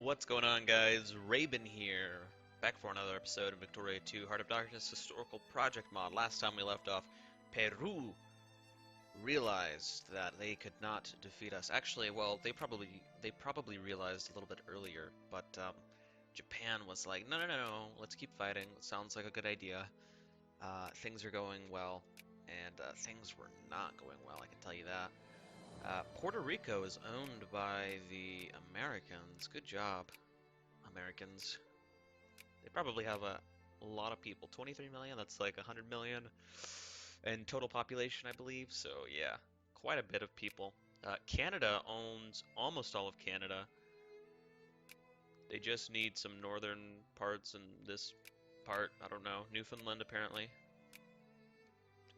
What's going on, guys? Raven here, back for another episode of Victoria 2 Heart of Darkness Historical Project Mod. Last time we left off, Peru realized that they could not defeat us. Actually, well, they probably realized a little bit earlier, but Japan was like, no, let's keep fighting. Sounds like a good idea. Things are going well, and things were not going well, I can tell you that. Puerto Rico is owned by the Americans. Good job, Americans. They probably have a lot of people. 23 million, that's like 100 million in total population, I believe. So, yeah, quite a bit of people. Canada owns almost all of Canada. They just need some northern parts, and this part, I don't know, Newfoundland apparently,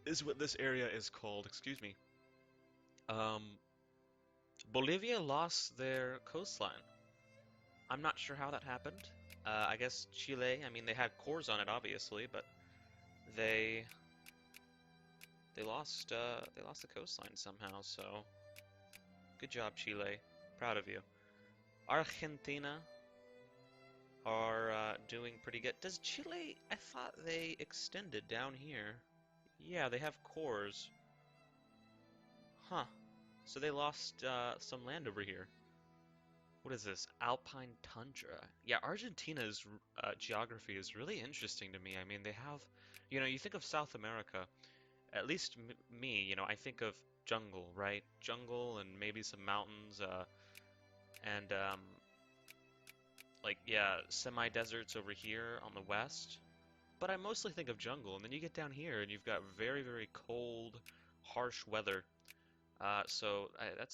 is what this area is called. Excuse me. Um, Bolivia lost their coastline. I'm not sure how that happened. I guess Chile, I mean, they had cores on it, obviously, but they they lost the coastline somehow. So good job, Chile. Proud of you. Argentina are doing pretty good. Does Chile? I thought they extended down here. Yeah, they have cores. Huh. So they lost some land over here. What is this? Alpine tundra. Yeah, Argentina's geography is really interesting to me. I mean, they have, you think of South America, at least me, I think of jungle, right? Jungle and maybe some mountains, and like, yeah, semi-deserts over here on the west. But I mostly think of jungle, and then you get down here and you've got very, very cold, harsh weather.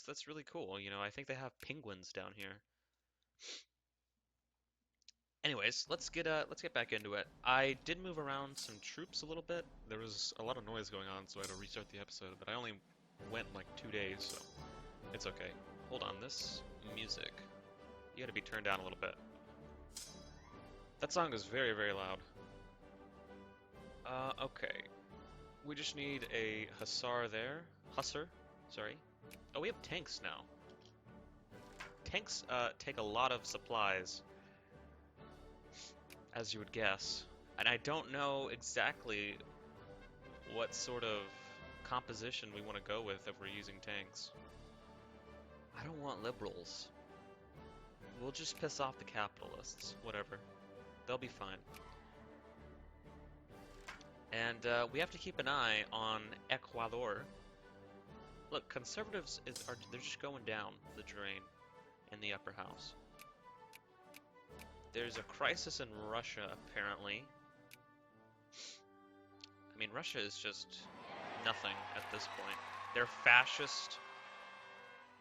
That's really cool. I think they have penguins down here. Anyways, let's get back into it. I did move around some troops a little bit. There was a lot of noise going on, so I had to restart the episode, but I only went like 2 days, so it's okay. Hold on, this music, you gotta be turned down a little bit. That song is very, very loud. Okay. We just need a hussar there. Hussar, sorry. Oh, we have tanks now. Tanks, take a lot of supplies, as you would guess. And I don't know exactly what sort of composition we want to go with if we're using tanks. I don't want liberals. We'll just piss off the capitalists. Whatever. They'll be fine. And we have to keep an eye on Ecuador. Look, conservatives they're just going down the drain in the upper house. There's a crisis in Russia, apparently. I mean, Russia is just nothing at this point. They're fascist,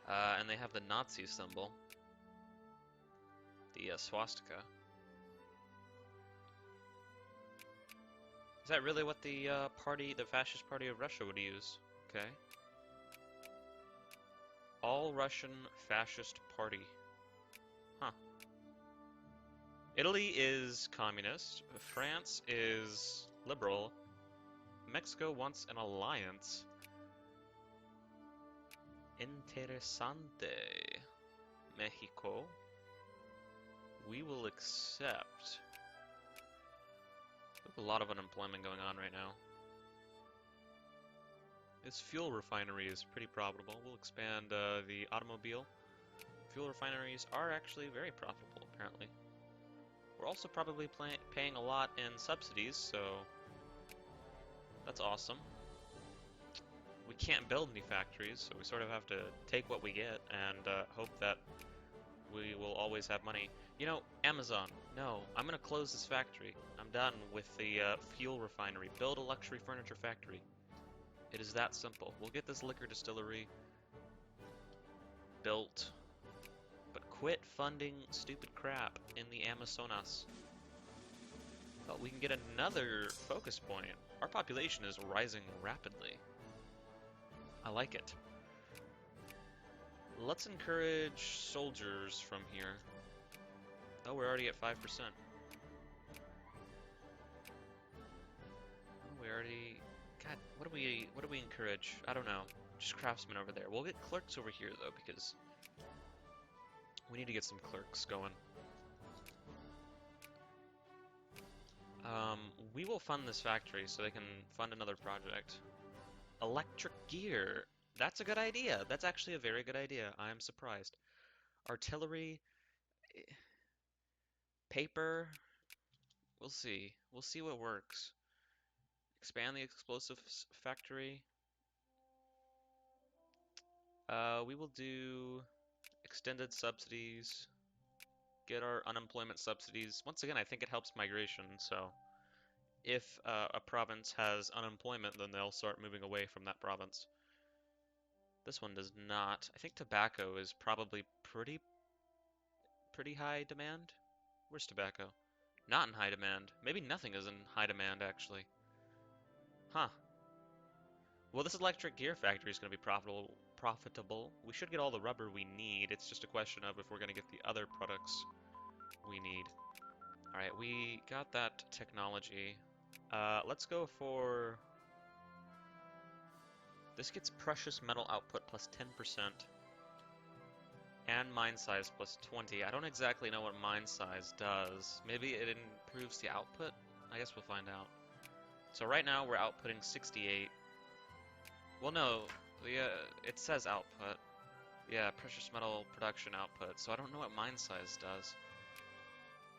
and they have the Nazi symbol, the swastika. Is that really what the fascist party of Russia would use? Okay. All Russian Fascist Party. Huh. Italy is communist. France is liberal. Mexico wants an alliance. Interesante. Mexico. We will accept. We have a lot of unemployment going on right now. This fuel refinery is pretty profitable. We'll expand the automobile. Fuel refineries are actually very profitable, apparently. We're also probably paying a lot in subsidies, so that's awesome. We can't build any factories, so we sort of have to take what we get and hope that we will always have money. Amazon, no, I'm gonna close this factory. I'm done with the fuel refinery. Build a luxury furniture factory. It is that simple. We'll get this liquor distillery built, but quit funding stupid crap in the Amazonas. But we can get another focus point. Our population is rising rapidly. I like it. Let's encourage soldiers from here. Oh, we're already at 5%. We already... God, what do we encourage? I don't know. Just craftsmen over there. We'll get clerks over here though, because we need to get some clerks going. Um, we will fund this factory so they can fund another project. Electric gear. That's a good idea. That's actually a very good idea. I am surprised. Artillery, eh, paper. We'll see. We'll see what works. Expand the explosives factory. We will do extended subsidies. Get our unemployment subsidies. Once again, I think it helps migration. So if a province has unemployment, then they'll start moving away from that province. This one does not. I think tobacco is probably pretty high demand. Where's tobacco? Not in high demand. Maybe nothing is in high demand actually. Huh. Well, this electric gear factory is going to be profitable. We should get all the rubber we need. It's just a question of if we're going to get the other products we need. All right, we got that technology. Let's go for this. Gets precious metal output plus 10%. And mine size plus 20. I don't exactly know what mine size does. Maybe it improves the output? I guess we'll find out. So right now we're outputting 68. Well, no, it says output. Yeah, precious metal production output. So I don't know what mine size does.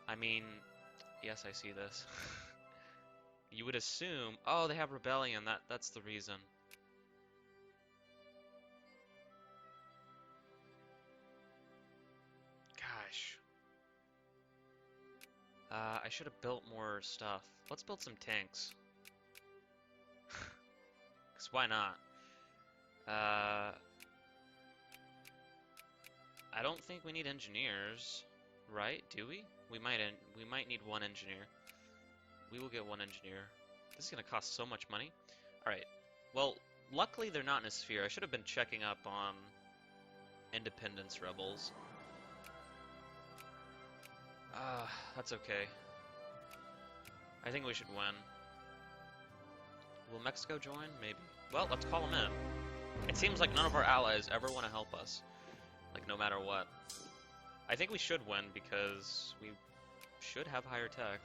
I mean, yes, I see this. You would assume, oh, they have rebellion. That's the reason. Gosh. I should have built more stuff. Let's build some tanks. Because why not? I don't think we need engineers, right? Do we? We might need one engineer. We will get one engineer. This is gonna cost so much money. All right. Well, luckily they're not in a sphere. I should have been checking up on independence rebels. That's okay. I think we should win. Will Mexico join? Maybe. Well, let's call them in. It seems like none of our allies ever want to help us. Like, no matter what. I think we should win because we should have higher tech.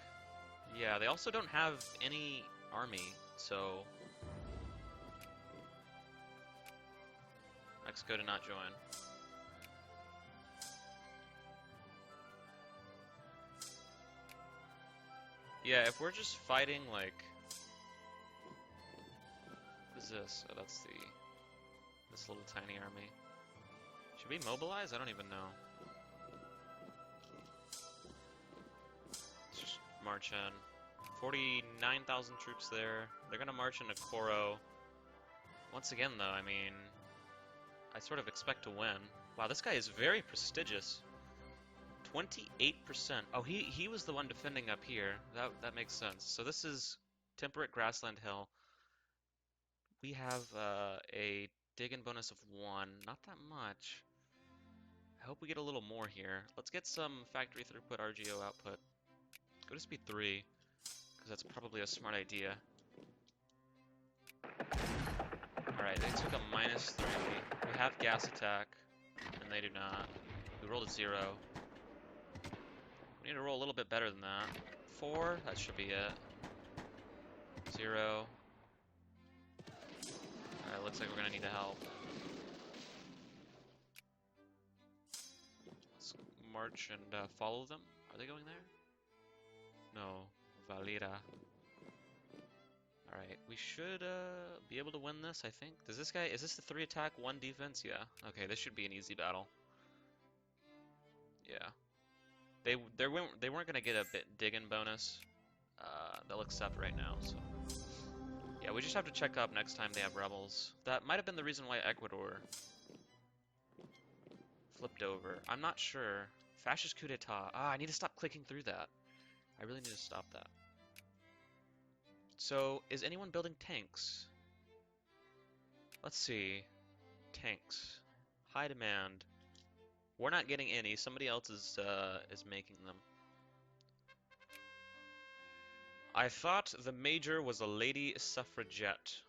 Yeah, they also don't have any army, so... Mexico did not join. Yeah, if we're just fighting, like... What is this? Oh, that's this little tiny army. Should we mobilize? I don't even know. Let's just march in. 49,000 troops there. They're gonna march into Coro. Once again, though, I mean... I sort of expect to win. Wow, this guy is very prestigious. 28%. Oh, he was the one defending up here. That makes sense. So this is temperate grassland hill. We have a dig-in bonus of 1. Not that much. I hope we get a little more here. Let's get some factory throughput RGO output. Go to speed 3, because that's probably a smart idea. Alright, they took a -3. We have gas attack, and they do not. We rolled a 0. We need to roll a little bit better than that. 4, that should be it. 0. Alright, looks like we're gonna need to help. Let's march and follow them. Are they going there? No. Valira. Alright, we should be able to win this, I think. Does this guy, is this the 3 attack, 1 defense? Yeah. Okay, this should be an easy battle. Yeah. They weren't gonna get a dig-in bonus. They'll accept right now, so. Yeah, we just have to check up next time they have rebels. That might have been the reason why Ecuador flipped over. I'm not sure. Fascist coup d'etat. Ah, I need to stop clicking through that. I really need to stop that. So, is anyone building tanks? Let's see. Tanks. High demand. We're not getting any. Somebody else is making them. I thought the major was a lady suffragette.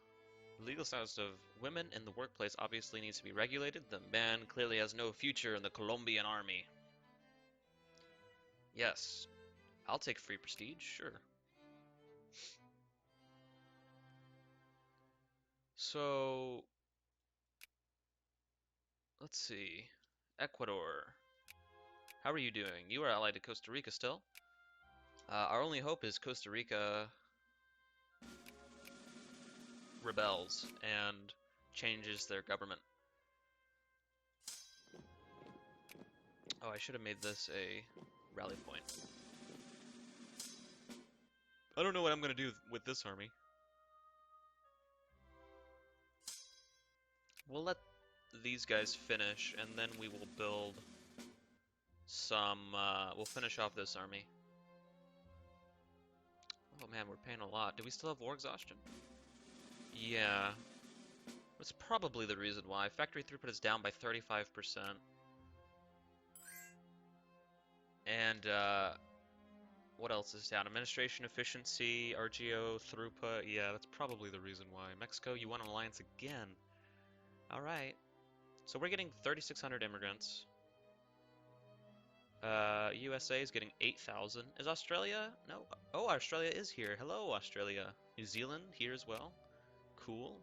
The legal status of women in the workplace obviously needs to be regulated. The man clearly has no future in the Colombian army. Yes. I'll take free prestige, sure. So, let's see. Ecuador. How are you doing? You are allied to Costa Rica still. Our only hope is Costa Rica rebels and changes their government. Oh, I should have made this a rally point. I don't know what I'm going to do with this army. We'll let these guys finish, and then we will build some, we'll finish off this army. Oh man, we're paying a lot. Do we still have war exhaustion? Yeah. That's probably the reason why. Factory throughput is down by 35%. And, what else is down? Administration efficiency, RGO throughput. Yeah, that's probably the reason why. Mexico, you want an alliance again. Alright. So we're getting 3,600 immigrants. USA is getting 8,000. Is Australia? No. Oh, Australia is here. Hello, Australia. New Zealand here as well. Cool.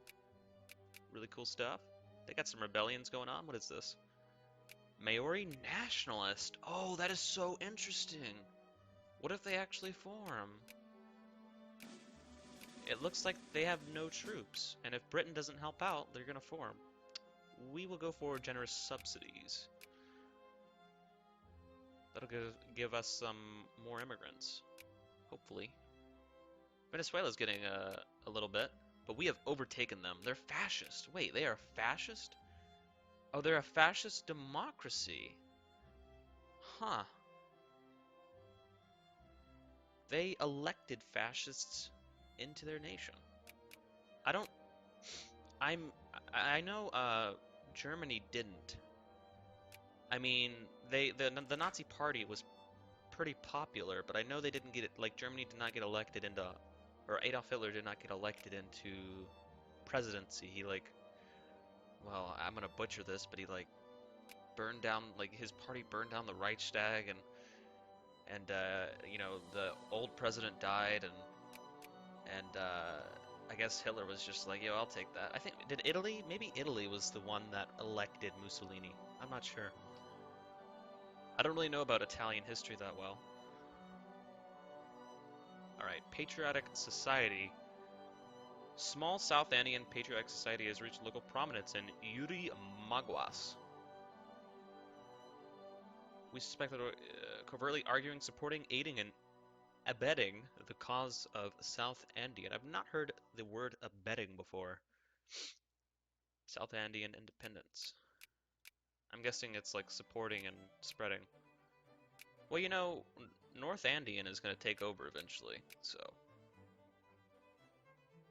Really cool stuff. They got some rebellions going on. What is this? Maori nationalist. Oh, that is so interesting. What if they actually form? It looks like they have no troops, and if Britain doesn't help out, they're gonna form. We will go for generous subsidies. That'll give us some more immigrants, hopefully. Venezuela's getting a little bit, but we have overtaken them. They're fascist. Wait, they are fascist? Oh, they're a fascist democracy. Huh. They elected fascists into their nation. I don't... I know, Germany didn't. I mean, the Nazi Party was pretty popular, but I know they didn't get it, like, Germany did not get elected into, or Adolf Hitler did not get elected into presidency. He, like, well, I'm gonna butcher this, but he, like, burned down, like, his party burned down the Reichstag, and you know, the old president died, and I guess Hitler was just like, yo, I'll take that. I think, did Italy? Maybe Italy was the one that elected Mussolini. I'm not sure. I don't really know about Italian history that well. Alright, Patriotic Society. Small South Andean Patriotic Society has reached local prominence in Yuri Maguas. We suspect that covertly arguing, supporting, aiding, and abetting the cause of South Andean. I've not heard the word abetting before. South Andean independence. I'm guessing it's like supporting and spreading. Well, you know, North Andean is going to take over eventually, so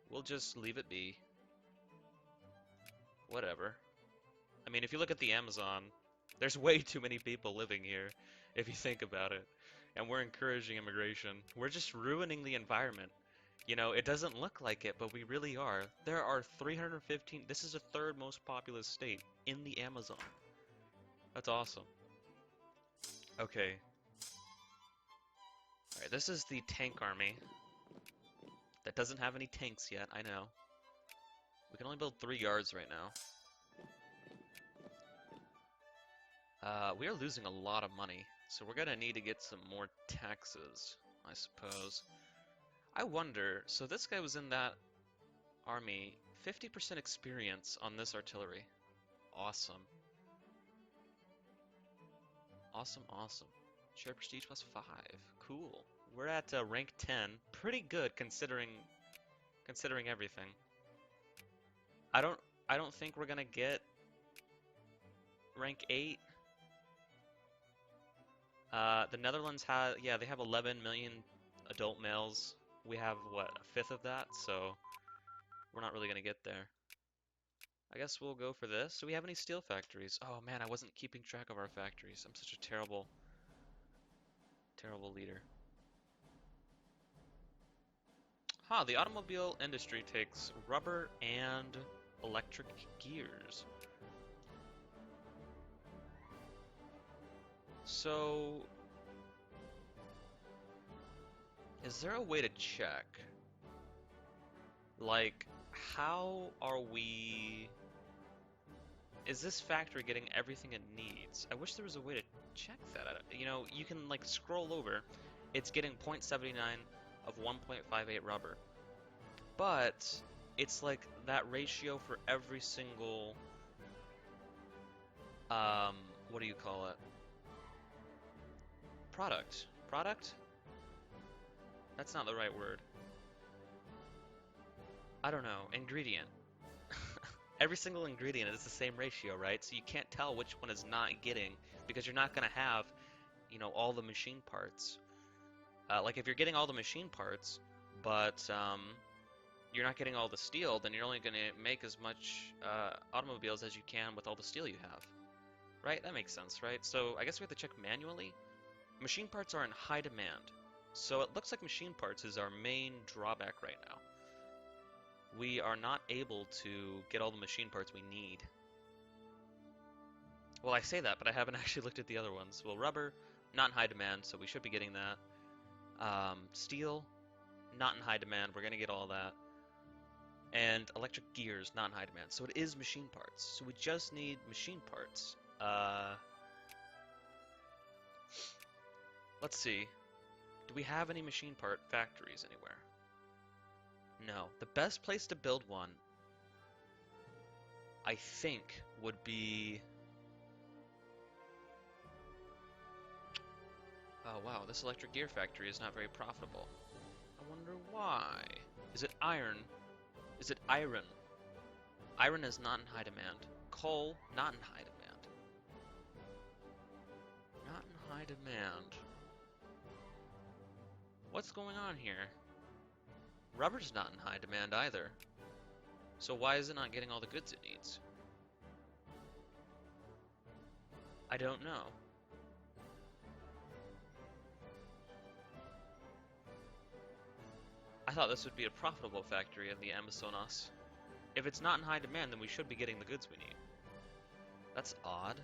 we'll just leave it be. Whatever. I mean, if you look at the Amazon, there's way too many people living here, if you think about it. And we're encouraging immigration. We're just ruining the environment. You know, it doesn't look like it, but we really are. There are 315, this is the third most populous state in the Amazon. That's awesome. Okay. Alright, this is the tank army. That doesn't have any tanks yet, I know. We can only build 3 yards right now. We are losing a lot of money, so we're gonna need to get some more taxes, I suppose. I wonder, so this guy was in that army, 50% experience on this artillery. Awesome. Awesome, awesome. Share prestige plus 5. Cool. We're at rank 10. Pretty good considering everything. I don't I don't think we're gonna get rank 8. The Netherlands have, yeah, they have 11 million adult males. We have, what, a fifth of that, so we're not really gonna get there. I guess we'll go for this. Do we have any steel factories? Oh man, I wasn't keeping track of our factories. I'm such a terrible, terrible leader. Huh, the automobile industry takes rubber and electric gears. So, is there a way to check, like, how are we... Is this factory getting everything it needs? I wish there was a way to check that. You know, you can like scroll over. It's getting 0.79 of 1.58 rubber. But it's like that ratio for every single what do you call it? Product. Product? That's not the right word. I don't know. Ingredient. Every single ingredient is the same ratio, right? So you can't tell which one is not getting because you're not going to have, you know, all the machine parts. Like if you're getting all the machine parts, but you're not getting all the steel, then you're only going to make as much automobiles as you can with all the steel you have. Right? That makes sense, right? So I guess we have to check manually. Machine parts are in high demand. So it looks like machine parts is our main drawback right now. We are not able to get all the machine parts we need. Well, I say that, but I haven't actually looked at the other ones. Well, rubber, not in high demand, so we should be getting that. Steel, not in high demand. We're going to get all that. And electric gears, not in high demand. So it is machine parts. So we just need machine parts. Let's see. Do we have any machine part factories anywhere? No. The best place to build one, I think, would be... Oh wow, this electric gear factory is not very profitable. I wonder why. Is it iron? Is it iron? Iron is not in high demand. Coal, not in high demand. Not in high demand. What's going on here? Rubber's not in high demand either. So why is it not getting all the goods it needs? I don't know. I thought this would be a profitable factory in the Amazonas. If it's not in high demand, then we should be getting the goods we need. That's odd.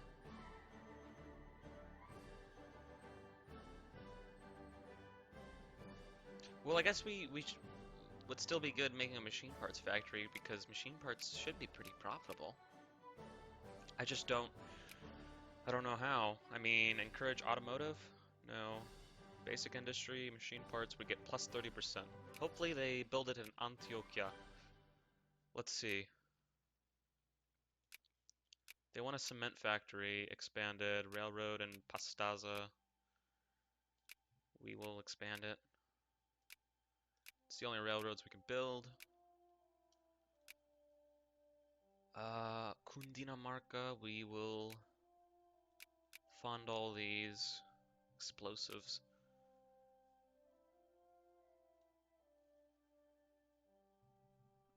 Well, I guess we would still be good making a machine parts factory because machine parts should be pretty profitable. I just don't... I don't know how. I mean, encourage automotive? No. Basic industry, machine parts, we get plus 30%. Hopefully they build it in Antioquia. Let's see. They want a cement factory, expanded, railroad in Pastaza. We will expand it. It's the only railroads we can build. Cundinamarca, we will fund all these explosives.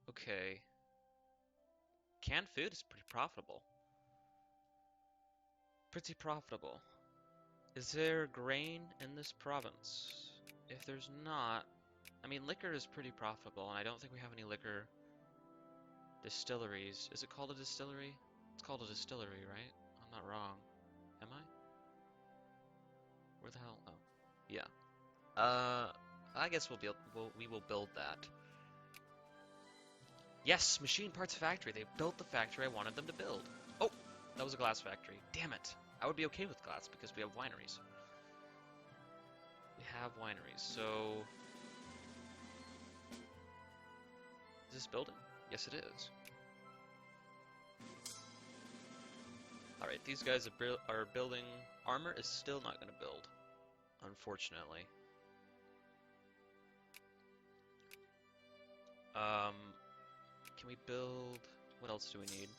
Okay. Canned food is pretty profitable. Pretty profitable. Is there grain in this province? If there's not, I mean, liquor is pretty profitable, and I don't think we have any liquor distilleries. Is it called a distillery? It's called a distillery, right? I'm not wrong. Am I? Where the hell? Oh, yeah. I guess we will build that. Yes, machine parts factory. They built the factory I wanted them to build. Oh, that was a glass factory. Damn it. I would be okay with glass because we have wineries. We have wineries, so... Is this building? Yes, it is. Alright, these guys are building... Armor is still not going to build, unfortunately. Can we build... What else do we need?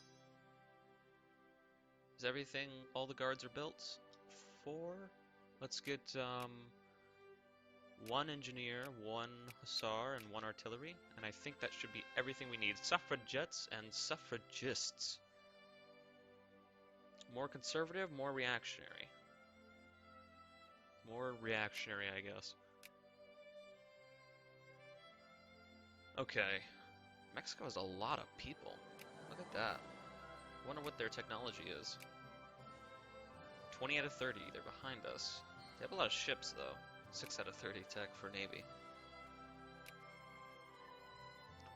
Is everything... All the guards are built? 4? Let's get, one engineer, one hussar, and one artillery. And I think that should be everything we need. Suffragettes and suffragists. More conservative, more reactionary. More reactionary, I guess. Okay. Mexico has a lot of people. Look at that. Wonder what their technology is. 20 out of 30, they're behind us. They have a lot of ships, though. 6 out of 30 tech for Navy.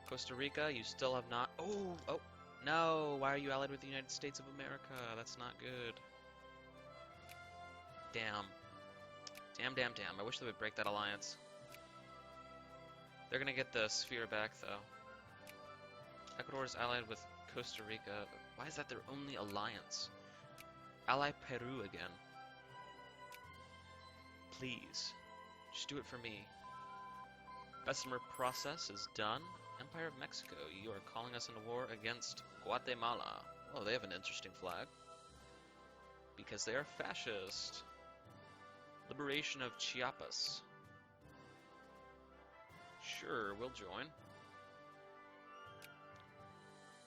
Costa Rica, you still have not... Oh! Oh! No! Why are you allied with the United States of America? That's not good. Damn. Damn, damn, damn. I wish they would break that alliance. They're gonna get the sphere back, though. Ecuador is allied with Costa Rica. Why is that their only alliance? Ally Peru again. Please. Just do it for me. Bessemer process is done. Empire of Mexico, you are calling us into war against Guatemala. Oh, they have an interesting flag. Because they are fascist. Liberation of Chiapas. Sure, we'll join.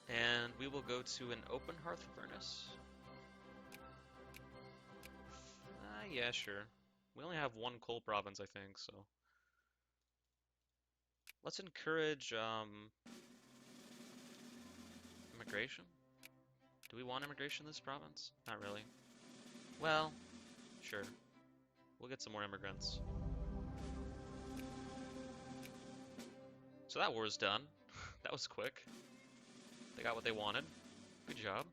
And we will go to an open hearth furnace. Yeah, sure. We only have one coal province, I think, so. Let's encourage, immigration? Do we want immigration in this province? Not really. Well, sure. We'll get some more immigrants. So that war's done. That was quick. They got what they wanted. Good job.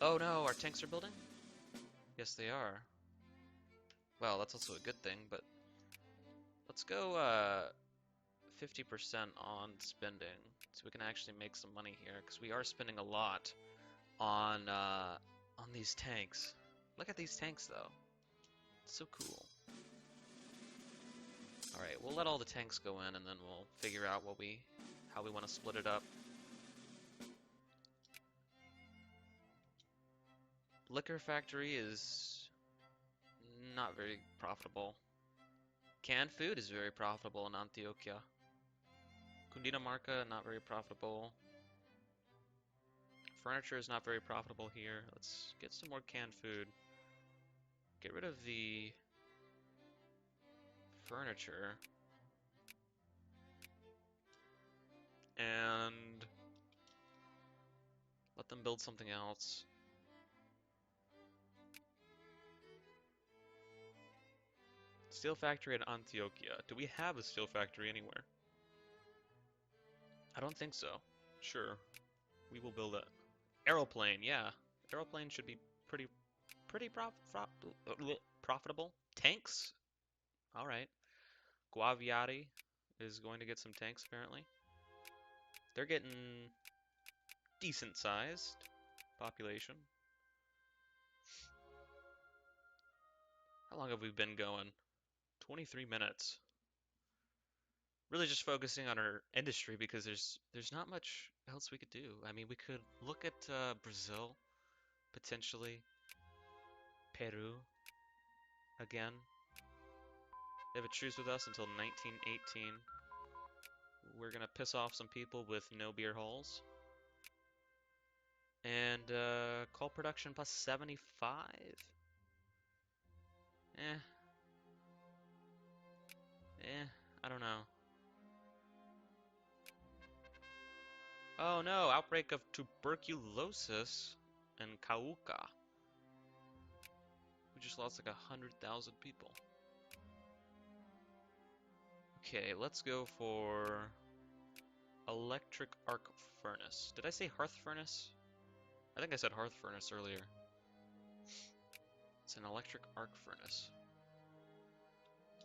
Oh no, our tanks are building? Yes, they are. Well, that's also a good thing, but let's go 50% on spending so we can actually make some money here, because we are spending a lot on these tanks. Look at these tanks though. It's so cool. Alright, we'll let all the tanks go in and then we'll figure out how we want to split it up. Liquor factory is not very profitable. Canned food is very profitable in Antioquia. Cundinamarca, not very profitable. Furniture is not very profitable here. Let's get some more canned food. Get rid of the furniture. And let them build something else. Steel factory in Antioquia. Do we have a steel factory anywhere? I don't think so. Sure. We will build it. Aeroplane, yeah. Aeroplane should be pretty profitable. Tanks? Alright. Guaviare is going to get some tanks, apparently. They're getting decent-sized population. How long have we been going? 23 minutes. Really just focusing on our industry because there's not much else we could do. I mean, we could look at Brazil, potentially. Peru, again. They have a truce with us until 1918. We're gonna piss off some people with no beer halls. And coal production plus 75? I don't know. Oh no, outbreak of tuberculosis in Cauca. We just lost like 100,000 people. Okay, let's go for electric arc furnace. Did I say hearth furnace? I think I said hearth furnace earlier. It's an electric arc furnace.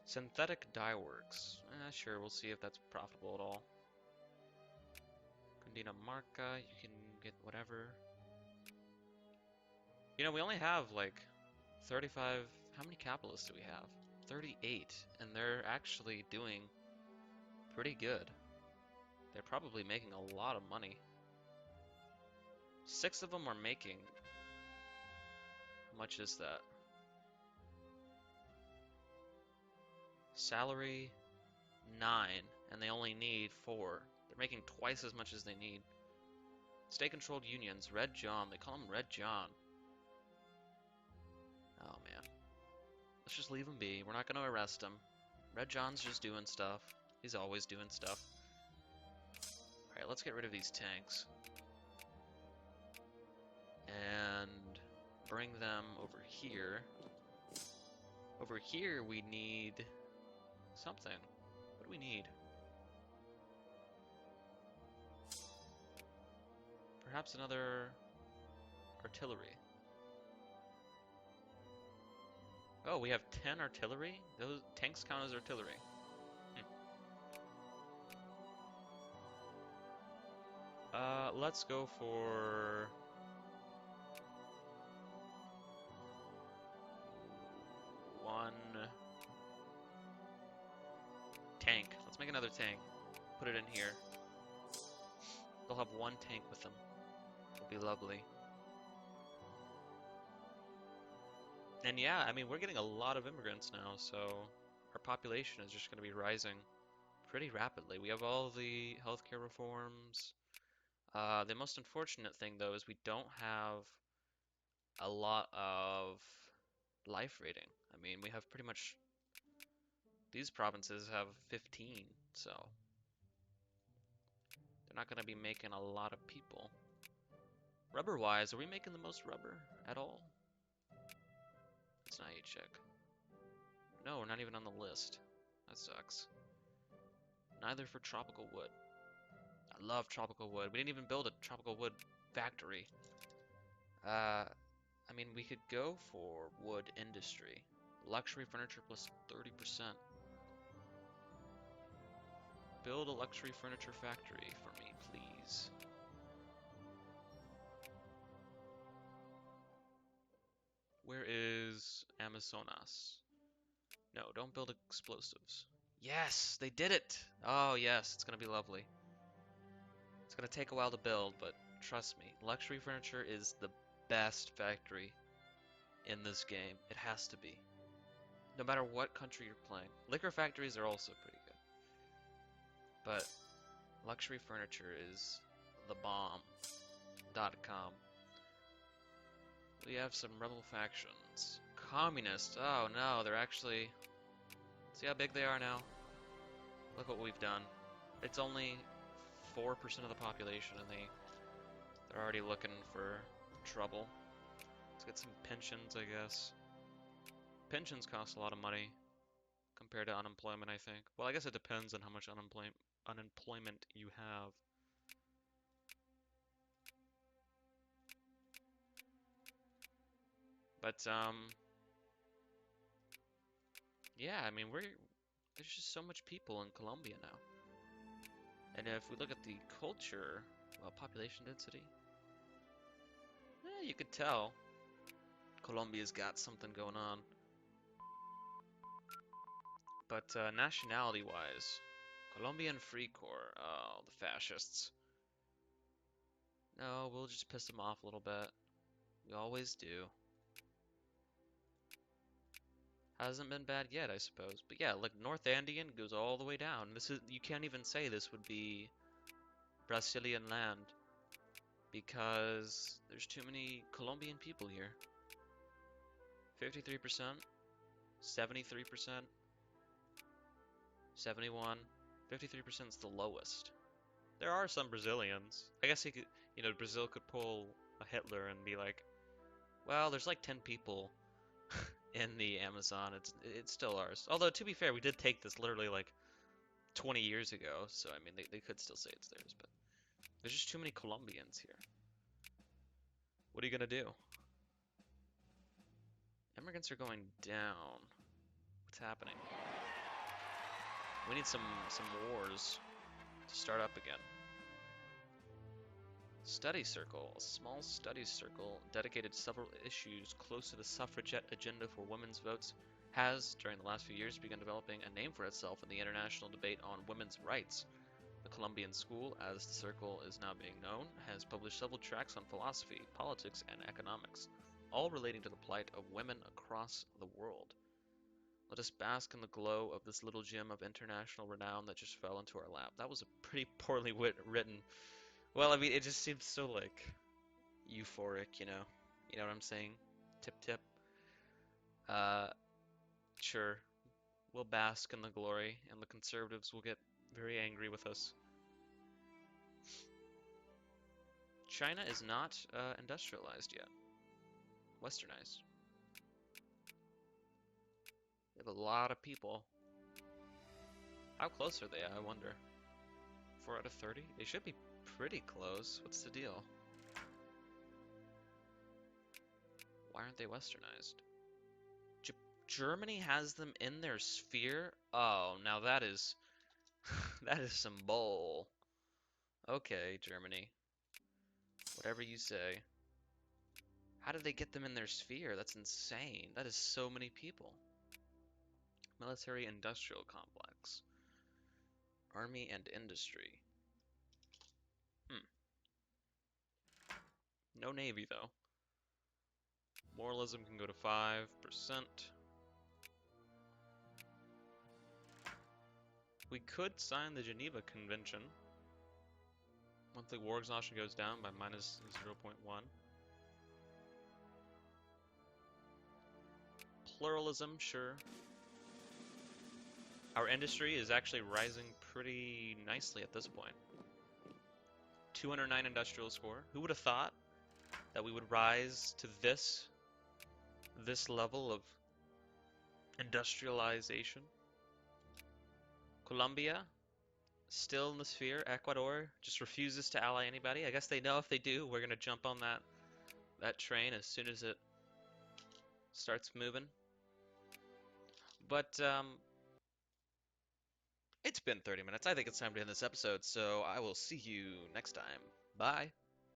Synthetic dye works. Sure, we'll see if that's profitable at all. Cundinamarca, you can get whatever. You know, we only have like 35. How many capitalists do we have? 38. And they're actually doing pretty good. They're probably making a lot of money. 6 of them are making. How much is that? Salary 9, and they only need 4. They're making twice as much as they need. State-controlled unions, Red John. They call him Red John. Oh man. Let's just leave him be. We're not going to arrest him. Red John's just doing stuff. He's always doing stuff. Alright, let's get rid of these tanks. And bring them over here. Over here we need something. What do we need? Perhaps another artillery. Oh, we have 10 artillery? Those tanks count as artillery. Let's go for... one tank. Let's make another tank. Put it in here. They'll have one tank with them. It'll be lovely. And yeah, I mean, we're getting a lot of immigrants now, so our population is just going to be rising pretty rapidly. We have all the healthcare reforms. The most unfortunate thing, though, is we don't have a lot of life rating. I mean, we have pretty much... These provinces have 15, so... They're not going to be making a lot of people. Rubber-wise, are we making the most rubber at all? Let's not check. No, we're not even on the list. That sucks. Neither for tropical wood. I love tropical wood. We didn't even build a tropical wood factory. I mean, we could go for wood industry. Luxury furniture plus 30%. Build a luxury furniture factory for me, please. Where is Amazonas? No, don't build explosives. Yes, they did it! Oh yes, it's gonna be lovely. It's gonna take a while to build, but trust me, luxury furniture is the best factory in this game. It has to be. No matter what country you're playing. Liquor factories are also pretty good. But luxury furniture is the bomb.com. We have some rebel factions. Communists. Oh no, they're actually... See how big they are now? Look what we've done. It's only 4% of the population and they're already looking for trouble. Let's get some pensions, I guess. Pensions cost a lot of money compared to unemployment, I think. Well, I guess it depends on how much unemployment you have. But, yeah, I mean, there's just so much people in Colombia now. And if we look at the culture, well, population density, you could tell Colombia's got something going on. But nationality-wise, Colombian Free Corps, oh, the fascists. No, we'll just piss them off a little bit. We always do. Hasn't been bad yet, I suppose. But yeah, like North Andean goes all the way down. This is, you can't even say this would be Brazilian land because there's too many Colombian people here. 53%, 73%, 71, 53% is the lowest. There are some Brazilians. I guess he could, Brazil could pull a Hitler and be like, well, there's like 10 people in the Amazon. It's still ours. Although, to be fair, we did take this literally like 20 years ago, so I mean, they could still say it's theirs, but there's just too many Colombians here. What are you gonna do? Immigrants are going down. What's happening? We need some wars to start up again. Study circle, a small study circle dedicated to several issues close to the suffragette agenda for women's votes, has, during the last few years, begun developing a name for itself in the international debate on women's rights. The Colombian School, as the circle is now being known, has published several tracts on philosophy, politics, and economics, all relating to the plight of women across the world. Let us bask in the glow of this little gem of international renown that just fell into our lap. That was a pretty poorly written. Well, I mean, it just seems so, like, euphoric, you know? You know what I'm saying? Tip tip. Sure. We'll bask in the glory, and the conservatives will get very angry with us. China is not industrialized yet. Westernized. We have a lot of people. How close are they, I wonder? 4 out of 30? They should be pretty close. What's the deal? Why aren't they westernized? J Germany has them in their sphere? Oh, now that is that is some bull. Okay, Germany. Whatever you say. How did they get them in their sphere? That's insane. That is so many people. Military industrial complex. Army and industry. Hmm. No navy though. Moralism can go to 5%. We could sign the Geneva Convention. Monthly war exhaustion goes down by minus 0.1. Pluralism, sure. Our industry is actually rising pretty nicely at this point. 209 industrial score. Who would have thought that we would rise to this level of industrialization? Colombia, still in the sphere. Ecuador just refuses to ally anybody. I guess they know if they do, we're gonna jump on that train as soon as it starts moving. But it's been 30 minutes. I think it's time to end this episode, so I will see you next time. Bye.